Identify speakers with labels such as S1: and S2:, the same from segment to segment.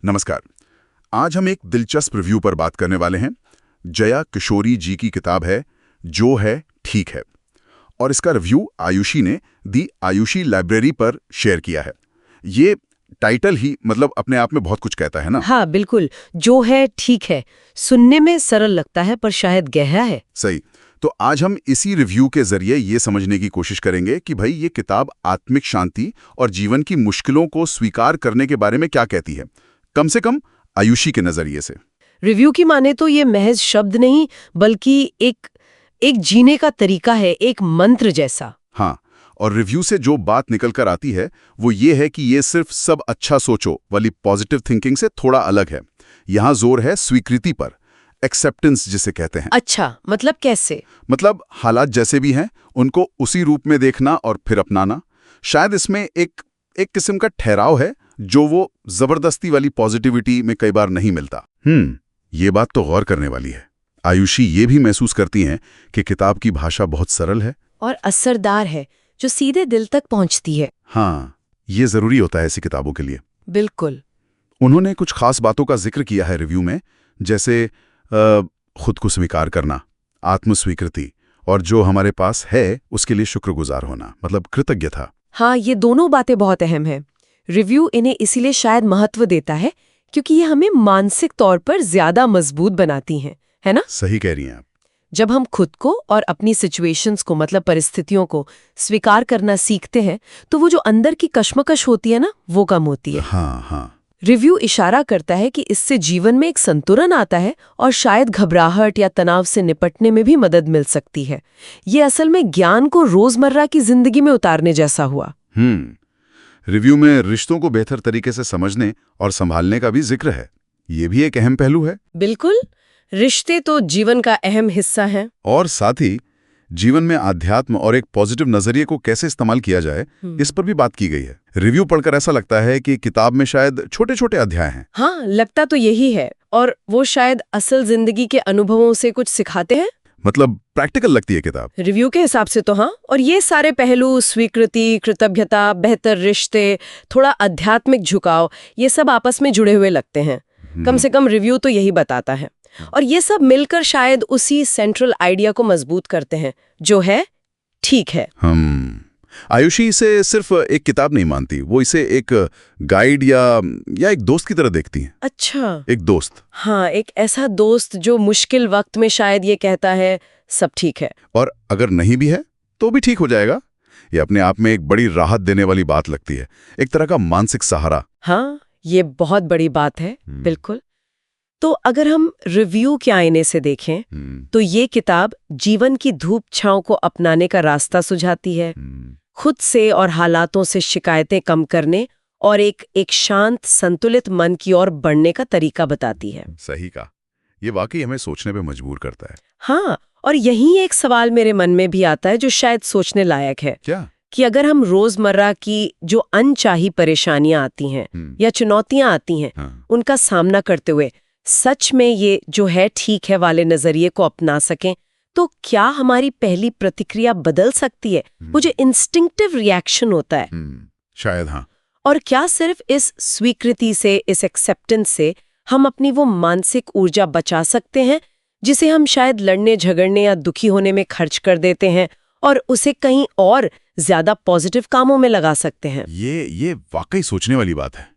S1: नमस्कार। आज हम एक दिलचस्प रिव्यू पर बात करने वाले हैं। जया किशोरी जी की किताब है जो है ठीक है, और इसका रिव्यू आयुषी ने दी आयुषी लाइब्रेरी पर शेयर किया है। ये टाइटल ही मतलब अपने आप में बहुत कुछ कहता है ना।
S2: हाँ बिल्कुल, जो है ठीक है सुनने में सरल लगता है पर शायद गहरा है।
S1: सही। तो आज हम इसी रिव्यू के जरिए ये समझने की कोशिश करेंगे कि भाई ये किताब आत्मिक शांति और जीवन की मुश्किलों को स्वीकार करने के बारे में क्या कहती है, कम से कम आयुषी के नजरिए से।
S2: रिव्यू की माने तो ये महज शब्द नहीं बल्कि एक जीने का तरीका है, एक मंत्र जैसा।
S1: हाँ, और रिव्यू से जो बात निकल कर आती है वो ये है कि ये सिर्फ सब अच्छा सोचो वाली पॉजिटिव थिंकिंग से थोड़ा अलग है। यहाँ जोर है स्वीकृति पर, एक्सेप्टेंस जिसे कहते हैं।
S2: अच्छा, मतलब कैसे?
S1: मतलब हालात जैसे भी हैं उनको उसी रूप में देखना और फिर अपनाना। शायद इसमें एक किस्म का ठहराव है जो वो जबरदस्ती वाली पॉजिटिविटी में कई बार नहीं मिलता। ये बात तो गौर करने वाली है। आयुषी ये भी महसूस करती हैं कि किताब की भाषा बहुत सरल है
S2: और असरदार है, जो सीधे दिल तक पहुंचती है।
S1: हाँ, ये जरूरी होता है ऐसी किताबों के लिए।
S2: बिल्कुल।
S1: उन्होंने कुछ खास बातों का जिक्र किया है रिव्यू में, जैसे खुद को स्वीकार करना, आत्मस्वीकृति, और जो हमारे पास है उसके लिए शुक्रगुजार होना, मतलब कृतज्ञता।
S2: हाँ, ये दोनों बातें बहुत अहम हैं। रिव्यू इन्हें इसीलिए शायद महत्व देता है क्योंकि ये हमें मानसिक तौर पर ज्यादा मजबूत बनाती हैं, है ना?
S1: सही कह रही हैं आप।
S2: जब हम खुद को और अपनी सिचुएशंस को, मतलब परिस्थितियों को स्वीकार करना सीखते हैं तो वो जो अंदर की कश्मकश होती है ना, वो कम होती है।
S1: हाँ।
S2: रिव्यू इशारा करता है कि इससे जीवन में एक संतुलन आता है और शायद घबराहट या तनाव से निपटने में भी मदद मिल सकती है। ये असल में ज्ञान को रोजमर्रा की जिंदगी में उतारने जैसा हुआ।
S1: रिव्यू में रिश्तों को बेहतर तरीके से समझने और संभालने का भी जिक्र है। ये भी एक अहम पहलू है।
S2: बिल्कुल, रिश्ते तो जीवन का अहम हिस्सा है।
S1: और साथ ही जीवन में आध्यात्म और एक पॉजिटिव नजरिए को कैसे इस्तेमाल किया जाए, इस पर भी बात की गई है। रिव्यू पढ़कर ऐसा लगता है कि किताब में शायद छोटे छोटे अध्याय हैं।
S2: हाँ, लगता तो यही है, और वो शायद असल जिंदगी के अनुभवों से कुछ सिखाते हैं।
S1: मतलब प्रैक्टिकल लगती है किताब
S2: रिव्यू के हिसाब से तो हाँ। और ये सारे पहलू, स्वीकृति, कृतज्ञता, बेहतर रिश्ते, थोड़ा आध्यात्मिक झुकाव, ये सब आपस में जुड़े हुए लगते हैं। कम से कम रिव्यू तो यही बताता है। और ये सब मिलकर शायद उसी सेंट्रल आइडिया को मजबूत करते हैं, जो है ठीक है।
S1: आयुषी इसे सिर्फ एक किताब नहीं मानती, वो इसे एक गाइड या एक दोस्त की तरह देखती हैं।
S2: अच्छा,
S1: एक दोस्त।
S2: हाँ, एक ऐसा दोस्त जो मुश्किल वक्त में शायद ये कहता है सब ठीक है,
S1: और अगर नहीं भी है तो भी ठीक हो जाएगा। ये अपने आप में एक बड़ी राहत देने वाली बात लगती है, एक तरह का मानसिक सहारा।
S2: हाँ, ये बहुत बड़ी बात है। बिल्कुल। तो अगर हम रिव्यू के आईने से देखें तो ये किताब जीवन की धूप छांव को अपनाने का रास्ता सुझाती है। खुद से और हालातों से शिकायतें कम करने और एक शांत संतुलित मन की ओर बढ़ने का तरीका बताती है।
S1: सही कहा, ये वाकई हमें सोचने पे मजबूर करता है।
S2: हाँ, और यही एक सवाल मेरे मन में भी आता है जो शायद सोचने लायक है।
S1: क्या? कि
S2: अगर हम रोजमर्रा की जो अनचाही परेशानियां आती हैं या चुनौतियां आती हैं, उनका सामना करते हुए सच में ये जो है ठीक है वाले नजरिए को अपना सकें, तो क्या हमारी पहली प्रतिक्रिया बदल सकती है? वो जो इंस्टिंक्टिव रिएक्शन होता है,
S1: शायद हाँ।
S2: और क्या सिर्फ इस स्वीकृति से, इस एक्सेप्टेंस से हम अपनी वो मानसिक ऊर्जा बचा सकते हैं जिसे हम शायद लड़ने झगड़ने या दुखी होने में खर्च कर देते हैं, और उसे कहीं और ज्यादा पॉजिटिव कामों में लगा सकते हैं?
S1: ये वाकई सोचने वाली बात है।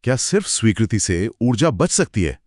S1: क्या सिर्फ स्वीकृति से ऊर्जा बच सकती है?